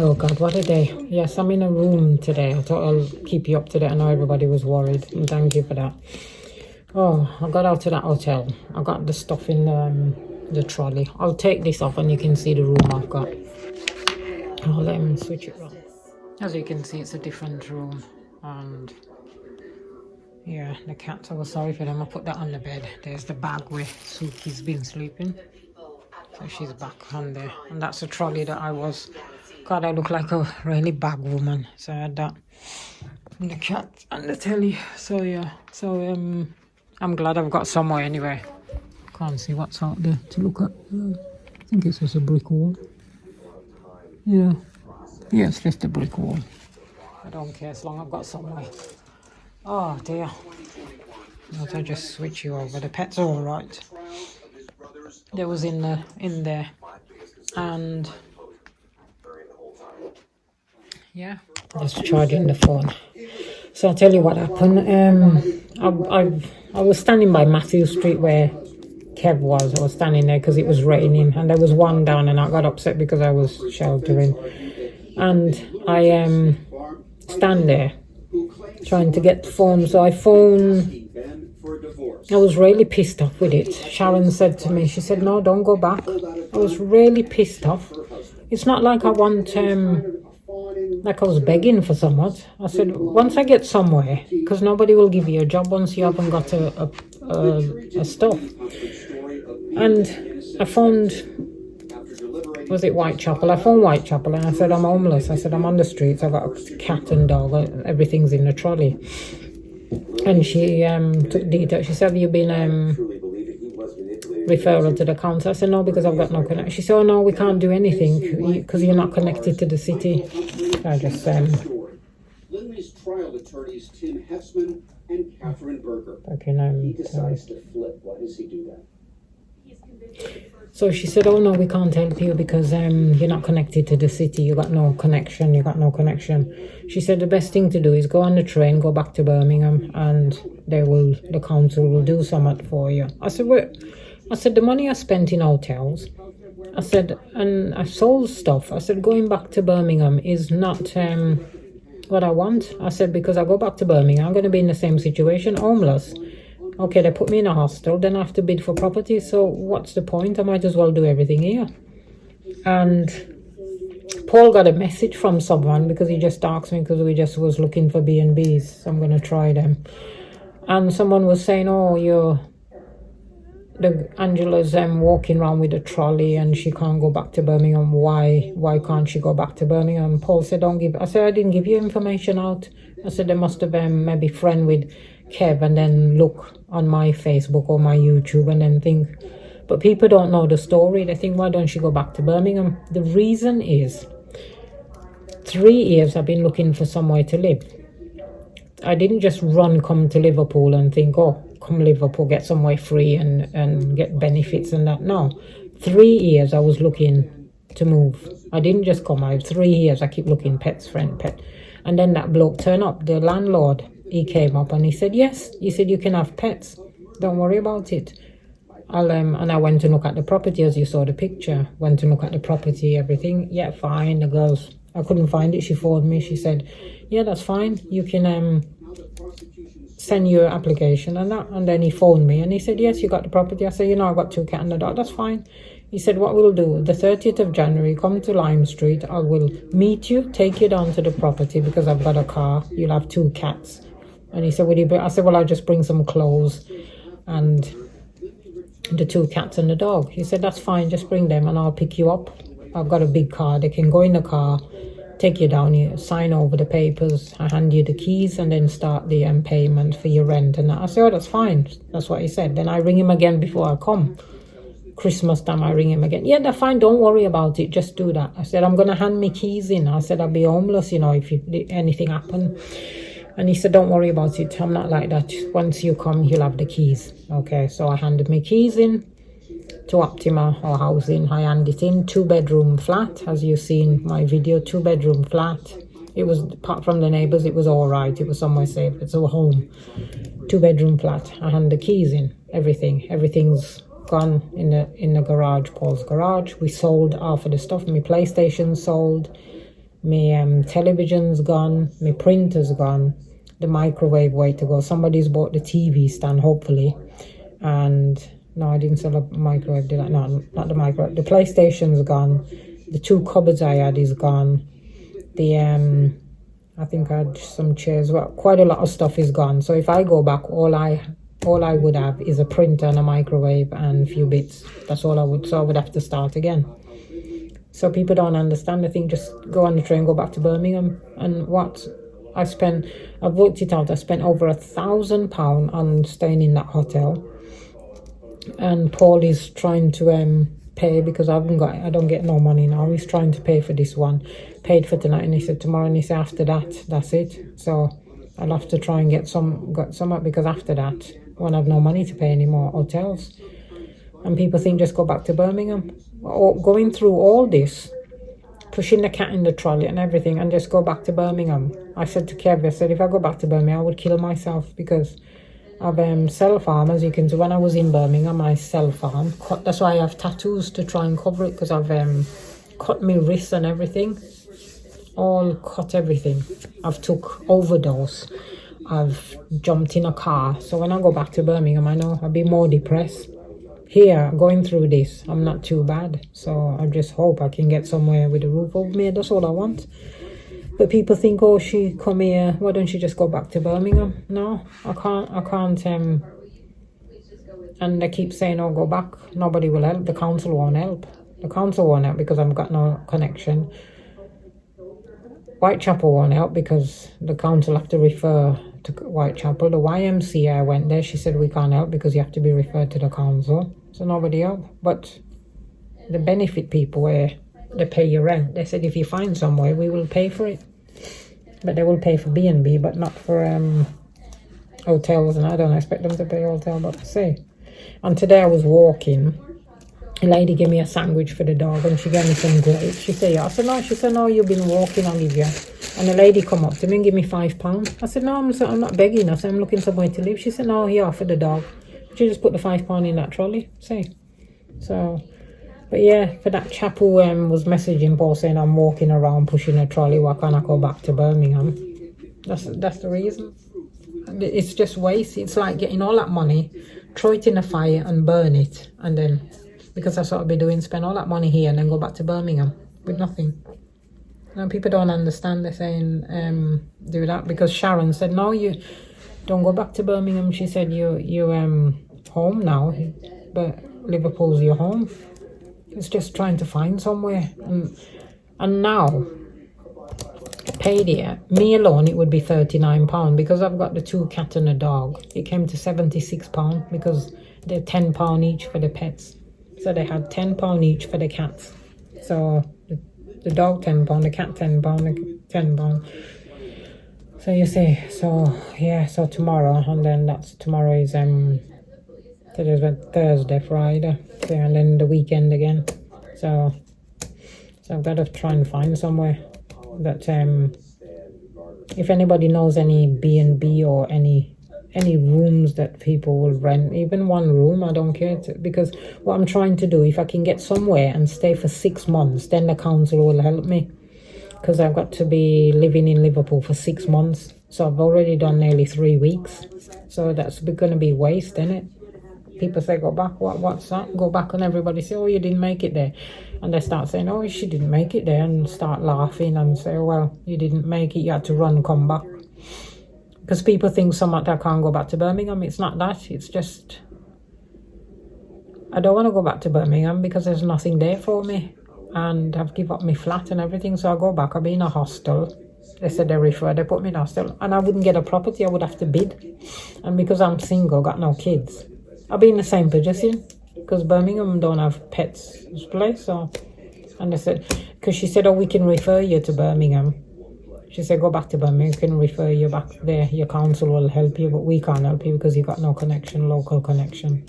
Oh God, what a day. Yes, I'm in a room today. I thought I'll keep you up to date. I know everybody was worried, and thank you for that. Oh, I got out of that hotel. I got the stuff in the trolley. I'll take this off and you can see the room I've got. I'll switch it around. As you can see, it's a different room. And yeah, the cats, I was sorry for them. I put that on the bed. There's the bag where Suki's been sleeping. So she's back on there. And that's the trolley that I was. God, I look like a really bag woman. So I had that. And the cat and the telly. So yeah. So I'm glad I've got somewhere anyway. Can't see what's out there to look at. I think it's just a brick wall. Yeah. Yeah, it's just a brick wall. I don't care as long as I've got somewhere. Oh dear. Not I just switch you over. The pets are alright. There was in there. And yeah. Just charging the phone. So I'll tell you what happened. I was standing by Matthew Street where Kev was. I was standing there because it was raining and there was one down and I got upset because I was sheltering. And I stand there trying to get the phone. So I was really pissed off with it. Sharon said to me, she said, no, don't go back. I was really pissed off. It's not like I want... like I was begging for someone. I said, once I get somewhere, because nobody will give you a job once you haven't got a stuff. And I found, was it Whitechapel? I found Whitechapel and I said, I'm homeless. I said, I'm on the streets. I've got a cat and dog. Everything's in the trolley. And she took details. She said, have you been referral to the council? I said, no, because I've got no connection. She said, oh no, we can't do anything because you're not connected to the city. I just Lindley's trial attorneys Tim Hefsman and Catherine Berger. Okay, he decides to flip. Why does he do that? So she said, oh no, we can't help you because you're not connected to the city. You got no connection. She said the best thing to do is go on the train, go back to Birmingham, and the council will do something for you. I said, well, the money I spent in hotels, I said, and I sold stuff. I said, going back to Birmingham is not what I want. I said, because I go back to Birmingham, I'm going to be in the same situation, homeless. Okay, they put me in a hostel, then I have to bid for property. So what's the point? I might as well do everything here. And Paul got a message from someone because he just asked me because we just was looking for B&Bs. So I'm going to try them. And someone was saying, oh, Angela's walking around with a trolley and she can't go back to Birmingham. Why can't she go back to Birmingham? Paul said, I said, I didn't give you information out. I said, they must have maybe friend with Kev and then look on my Facebook or my YouTube and then think. But people don't know the story. They think, why don't you go back to Birmingham? The reason is 3 years I've been looking for somewhere to live. I didn't just come to Liverpool and think, oh, come Liverpool, get somewhere free and get benefits and that. No, 3 years I was looking to move. I didn't just come. I had 3 years. I keep looking, pet. And then that bloke turned up, the landlord. He came up and he said, yes. He said, you can have pets. Don't worry about it. And I went to look at the property as you saw the picture. Went to look at the property, everything. Yeah, fine. The girls, I couldn't find it. She phoned me. She said, yeah, that's fine. You can send your application and that. And then he phoned me and he said, yes, you got the property. I said, I've got 2 cats and a dog. That's fine. He said, what we'll do, the 30th of January, come to Lime Street. I will meet you, take you down to the property because I've got a car. You'll have 2 cats. And he said, I said, well, I'll just bring some clothes and the 2 cats and the dog. He said, that's fine, just bring them and I'll pick you up. I've got a big car. They can go in the car, take you down here, sign over the papers. I hand you the keys and then start the payment for your rent. And I said, oh, that's fine. That's what he said. Then I ring him again before I come. Christmas time, I ring him again. Yeah, that's fine. Don't worry about it. Just do that. I said, I'm going to hand me keys in. I said, I'll be homeless, if anything happened. And he said, don't worry about it. I'm not like that. Once you come, you'll have the keys. Okay, so I handed my keys in to Optima or housing. I handed it in. 2-bedroom flat, as you seen my video. 2-bedroom flat. It was, apart from the neighbours, it was all right. It was somewhere safe. It's a home. 2-bedroom flat. I hand the keys in. Everything's gone in the garage, Paul's garage. We sold half of the stuff. My PlayStation sold. My television's gone, my printer's gone, the microwave way to go. Somebody's bought the TV stand, hopefully. And no, I didn't sell a microwave, did I? No, not the microwave. The PlayStation's gone. The 2 cupboards I had is gone. The I think I had some chairs. Well, quite a lot of stuff is gone. So if I go back, all I would have is a printer and a microwave and a few bits. That's all I would. So I would have to start again. So people don't understand. I think just go on the train, go back to Birmingham. And what I've worked it out. I spent over £1,000 on staying in that hotel. And Paul is trying to pay because I don't get no money now. He's trying to pay for this one. Paid for tonight, and he said tomorrow, and he said after that, that's it. So I'll have to try and get some because after that, I won't have no money to pay any more hotels. And people think just go back to Birmingham. Or going through all this, pushing the cat in the trolley and everything, and just go back to Birmingham. I said to Kev, I said if I go back to Birmingham, I would kill myself because I've self-harm, as you can see. When I was in Birmingham, I self-harm. That's why I have tattoos to try and cover it, because I've cut my wrists and everything. All cut everything. I've took overdose. I've jumped in a car. So when I go back to Birmingham, I know I'll be more depressed. Here, going through this, I'm not too bad. So I just hope I can get somewhere with a roof over me. That's all I want. But people think, oh, she come here, why don't you just go back to Birmingham? No, I can't. And they keep saying, oh, go back. Nobody will help. The council won't help. The council won't help because I've got no connection. Whitechapel won't help because the council have to refer to Whitechapel. The YMCA, I went there, she said we can't help because you have to be referred to the council. So nobody help. But the benefit people, where they pay your rent, they said if you find somewhere, we will pay for it. But they will pay for B&B, but not for hotels. And I don't expect them to pay hotel, but I say. And today I was walking. A lady gave me a sandwich for the dog and she gave me some grapes. She said, yeah. I said, no. She said, no, you've been walking, I'll give you. And the lady come up to me and give me £5. I said, no, I'm not begging. I said, I'm looking somewhere to live. She said, no, here, for the dog. She just put the £5 in that trolley. See? So, but yeah, for that chap who was messaging Paul saying I'm walking around pushing a trolley, why can't I go back to Birmingham? That's the reason. It's just waste. It's like getting all that money, throw it in a fire and burn it, and then, because that's what I'll be doing, spend all that money here and then go back to Birmingham with nothing. And people don't understand. They're saying do that because Sharon said, no, you don't go back to Birmingham. She said you home now, but Liverpool's your home. It's just trying to find somewhere. And now, paid here, me alone, it would be £39 because I've got the 2 cats and a dog. It came to £76 because they're £10 each for the pets. So they had £10 each for the cats. So the dog £10, the cat £10, £10. So you see, so yeah, so tomorrow, and then tomorrow is today's Thursday, Friday, so, and then the weekend again. So I've got to try and find somewhere that if anybody knows any B&B or any rooms that people will rent, even one room, I don't care, because what I'm trying to do, if I can get somewhere and stay for 6 months, then the council will help me, because I've got to be living in Liverpool for 6 months. So I've already done nearly 3 weeks, so that's going to be waste, isn't it? People say go back. What's that? Go back, and everybody say, oh, you didn't make it there, and they start saying, oh, she didn't make it there, and start laughing and say, oh, well, you didn't make it, you had to run and come back. Because people think somewhat I can't go back to Birmingham. It's not that. It's just I don't want to go back to Birmingham because there's nothing there for me, and I've given up my flat and everything. So I go back. I'll be in a hostel. They said they put me in a hostel, and I wouldn't get a property. I would have to bid, and because I'm single, got no kids, I'll be in the same position because Birmingham don't have pets place. So, and they said, because she said, oh, we can refer you to Birmingham. She said, go back to Birmingham, we can refer you back there. Your council will help you, but we can't help you because you've got no connection, local connection.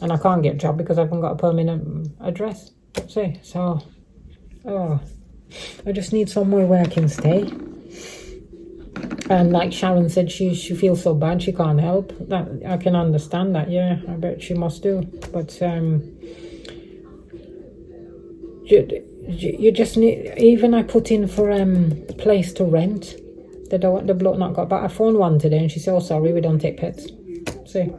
And I can't get a job because I haven't got a permanent address. See, so, I just need somewhere where I can stay. And like Sharon said, she feels so bad, she can't help. That I can understand that, yeah, I bet she must do. But you just need. Even I put in for place to rent. The bloke not got back. I phoned one today and she said, "Oh, sorry, we don't take pets." See,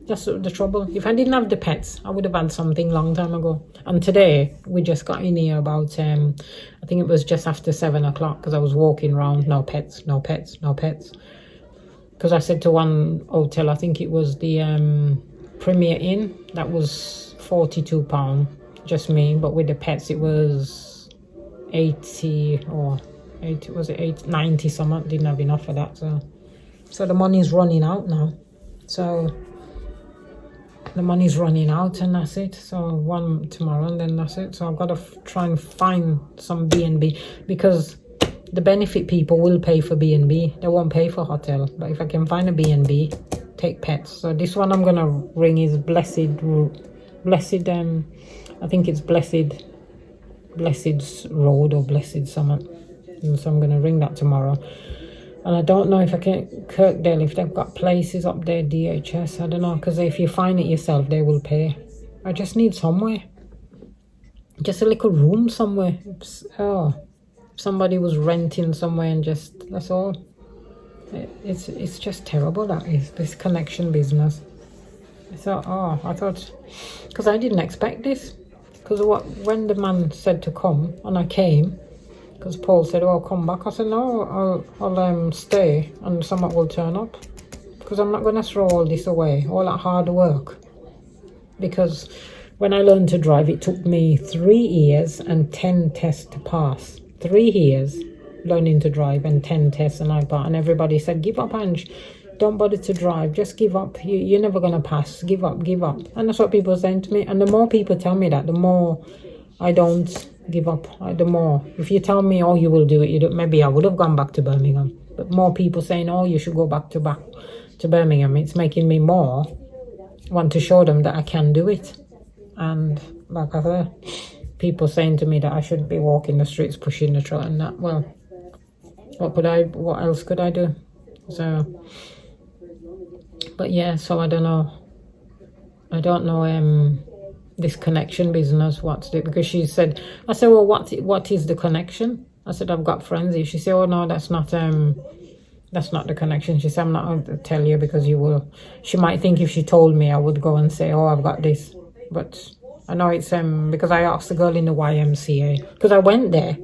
that's the trouble. If I didn't have the pets, I would have had something long time ago. And today we just got in here about I think it was just after 7 o'clock because I was walking around. No pets, no pets, no pets. Because I said to one hotel, I think it was the Premier Inn, that was £42, just me. But with the pets, it was 80 or 80. Was it 80, 90 something? Didn't have enough for that. So the money's running out now. So the money's running out and that's it. So one tomorrow and then that's it. So I've got to try and find some B&B because the benefit people will pay for B&B. They won't pay for hotel. But if I can find a B&B, take pets. So this one I'm going to ring is Blessed, I think it's Blessed's Road or Blessed something. And so I'm going to ring that tomorrow. And I don't know if I can, Kirkdale, if they've got places up there, DHS, I don't know. Because if you find it yourself, they will pay. I just need somewhere. Just a little room somewhere. Somebody was renting somewhere and just, that's all. It's just terrible, that is, this connection business. So, I thought, because I didn't expect this. Because when the man said to come, and I came, because Paul said, "Oh, come back." I said, "No, I'll stay and someone will turn up." Because I'm not going to throw all this away, all that hard work. Because when I learned to drive, it took me 3 years and 10 tests to pass. 3 years learning to drive and 10 tests and I passed. And everybody said, "Give up, Ange. Don't bother to drive. Just give up. You're never going to pass. Give up, give up." And that's what people are saying to me. And the more people tell me that, the more I don't give up. The more. If you tell me, "Oh, you will do it," you do, maybe I would have gone back to Birmingham. But more people saying, "Oh, you should go back to Birmingham." It's making me more want to show them that I can do it. And like I said, people saying to me that I shouldn't be walking the streets pushing the truck and that. Well, what else could I do? So, but yeah, so I don't know this connection business, what's it? Because she said, I said, "Well, what is the connection?" I said, "I've got friends here." She said, "Oh no, that's not the connection." She said, "I'm not going to tell you because you will." She might think if she told me I would go and say, "Oh, I've got this," but I know it's because I asked the girl in the YMCA, because I went there.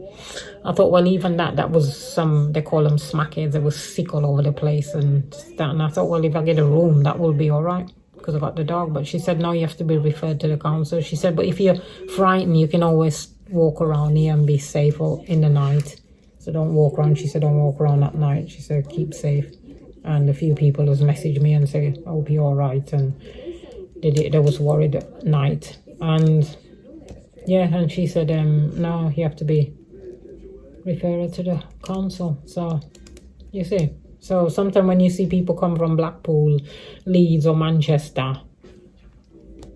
I thought, well, even that was some, they call them smackheads. They were sick all over the place and that. And I thought, well, if I get a room, that will be all right because I got the dog. But she said, "No, you have to be referred to the council." She said, "But if you're frightened, you can always walk around here and be safe in the night. So don't walk around." She said, "Don't walk around at night." She said, "Keep safe." And a few people has messaged me and said, "I hope you're all right." And they was worried at night. And yeah, and she said, "No, you have to be referred to the council." So you see, so sometimes when you see people come from Blackpool, Leeds or Manchester,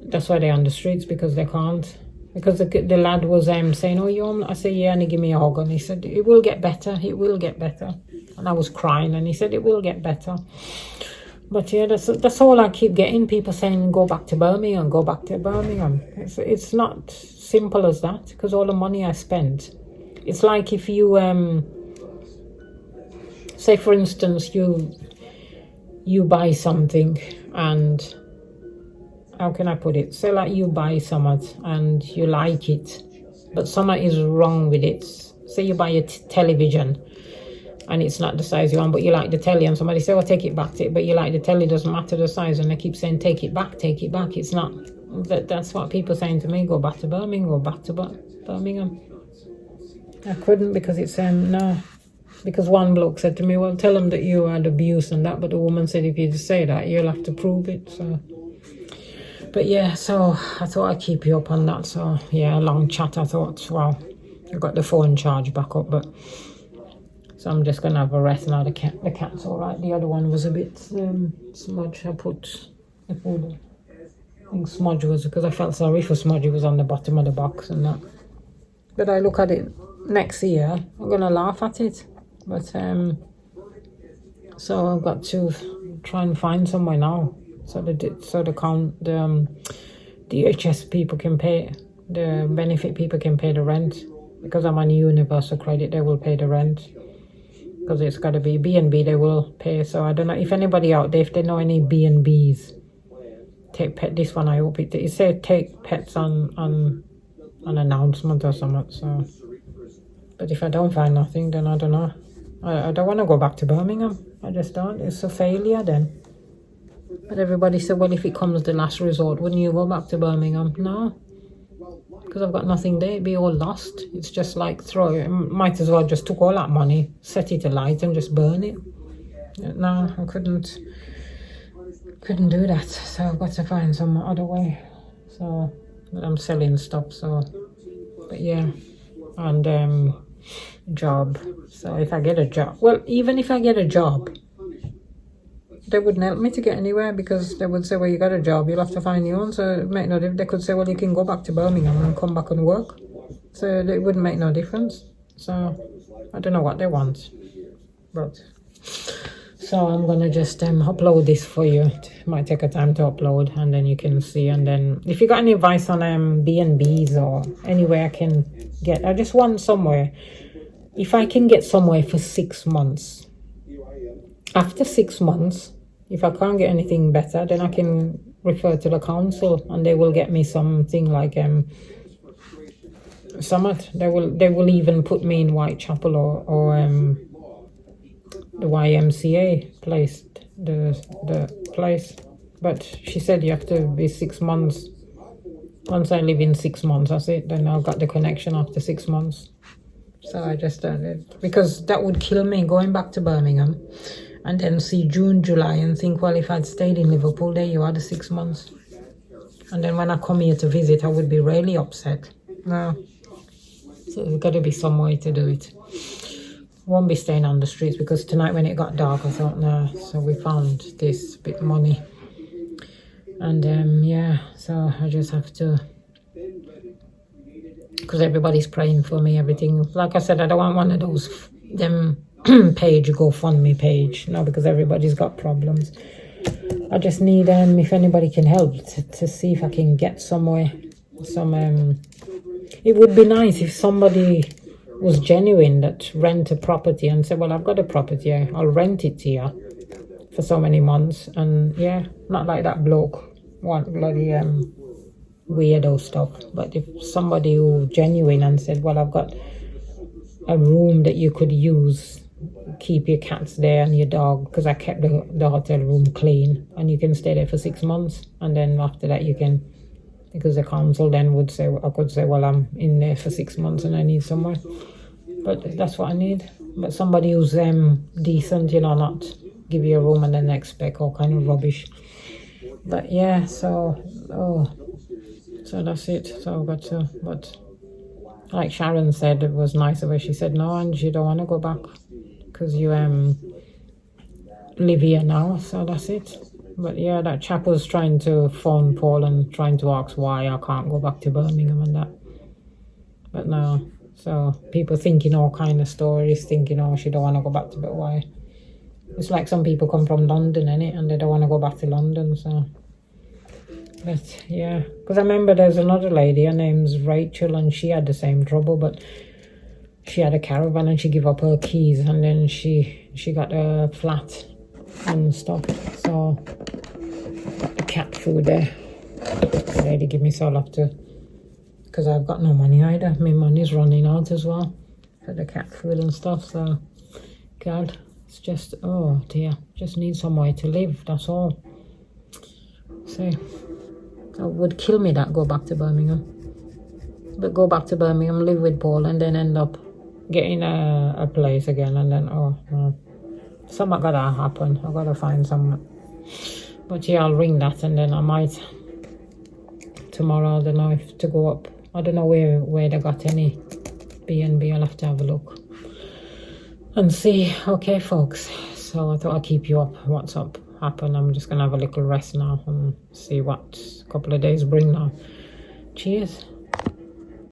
that's why they're on the streets, because they can't. Because the lad was saying, "Oh, you home?" I said, "Yeah," and he gave me a hug and he said, "It will get better, it will get better." And I was crying and he said, "It will get better." But yeah, that's all I keep getting, people saying, "Go back to Birmingham, go back to Birmingham." It's not simple as that, because all the money I spent. It's like if you, say for instance, you buy something and, how can I put it? Say like you buy something and you like it, but something is wrong with it. Say you buy a television and it's not the size you want, but you like the telly, and somebody say, "Oh, take it back," but you like the telly, doesn't matter the size, and they keep saying, "Take it back, take it back." It's not, that's what people are saying to me, "Go back to Birmingham, go back to Birmingham." I couldn't, because it's, no. Because one bloke said to me, "Well, tell them that you had abuse and that," but the woman said, "If you just say that, you'll have to prove it." So, but yeah, so I thought I'd keep you up on that. So yeah, a long chat. I thought, well, I got the phone charge back up, but so I'm just gonna have a rest now. The cat's all right. The other one was a bit smudge. I put the food. I think Smudge was, because I felt sorry for Smudge. He was on the bottom of the box and that. But I look at it next year, I'm gonna laugh at it. But so I've got to try and find somewhere now, so the DHS people can pay, the benefit people can pay the rent. because I'm on universal credit, they will pay the rent. Because it's got to be B&B, they will pay. So I don't know if anybody out there, if they know any B&Bs, take pet. This one I hope it said take pets on an announcement or something. So, but if I don't find nothing, then I don't know. I don't want to go back to Birmingham. I just don't. It's a failure then. But everybody said, well, if it comes the last resort, wouldn't you go back to Birmingham? No, because I've got nothing there. It'd be all lost. It's just like might as well just took all that money, set it alight and just burn it. No, I couldn't do that. So I've got to find some other way. So, but I'm selling stuff. So, but yeah, and job. So if I get a job, well, even if I get a job, they wouldn't help me to get anywhere, because they would say, well, you got a job, you'll have to find your own. So it make no difference. They could say, well, you can go back to Birmingham and come back and work. So it wouldn't make no difference. So I don't know what they want. But so I'm gonna just upload this for you. It might take a time to upload, and then you can see. And then if you got any advice on B&Bs or anywhere I can get, I just want somewhere. If I can get somewhere for 6 months, after 6 months, if I can't get anything better, then I can refer to the council, and they will get me something like Summit. They will even put me in Whitechapel or the YMCA place, the place. But she said you have to be 6 months. Once I live in 6 months, that's it. Then I've got the connection after 6 months. So I just done it, because that would kill me going back to Birmingham and then see June, July and think, well, if I'd stayed in Liverpool, there you are, the 6 months. And then when I come here to visit, I would be really upset. No. So there's got to be some way to do it. Won't be staying on the streets, because tonight when it got dark, I thought, no. So we found this bit of money. And yeah, so I just have to, because everybody's praying for me, everything. Like I said, I don't want one of those, them page, GoFundMe page, no, because everybody's got problems. I just need, if anybody can help to see if I can get somewhere, it would be nice if somebody was genuine that rent a property and said, well, I've got a property, I'll rent it to you for so many months. And yeah, not like that bloke, want bloody weirdo stuff. But if somebody who genuine and said, well, I've got a room that you could use, keep your cats there and your dog, because I kept the hotel room clean, and you can stay there for 6 months, and then after that you can, because the council then would say, I could say, well, I'm in there for 6 months and I need somewhere. But that's what I need. But somebody who's decent, you know, not give you a room and then expect all kind of rubbish. But yeah, so that's it. So I've got to, but like Sharon said, it was nice of her. She said, no, and you don't want to go back because you live here now. So that's it. But yeah, that chap was trying to phone Paul and trying to ask why I can't go back to Birmingham and that. But no, so people thinking all kind of stories, thinking, oh, she don't want to go back to, but why? It's like some people come from London, innit, and they don't want to go back to London, so. But yeah, because I remember there's another lady, her name's Rachel, and she had the same trouble, but she had a caravan and she gave up her keys, and then she got a flat and stuff. So got the cat food there. The lady give me, so I'll have to, because I've got no money either. My money's running out as well for the cat food and stuff. So God, it's just, oh dear, just need somewhere to live, that's all. So it would kill me that go back to Birmingham. But go back to Birmingham, live with Paul, and then end up getting a place again, and then something gotta happen. I gotta find something. But yeah, I'll ring that, and then I might tomorrow, I don't know if to go up. I don't know where they got any B&B. I'll have to have a look and see. Okay, folks. So I thought I'd keep you up. What's up? Happen. I'm just gonna have a little rest now and see what a couple of days bring now. Cheers.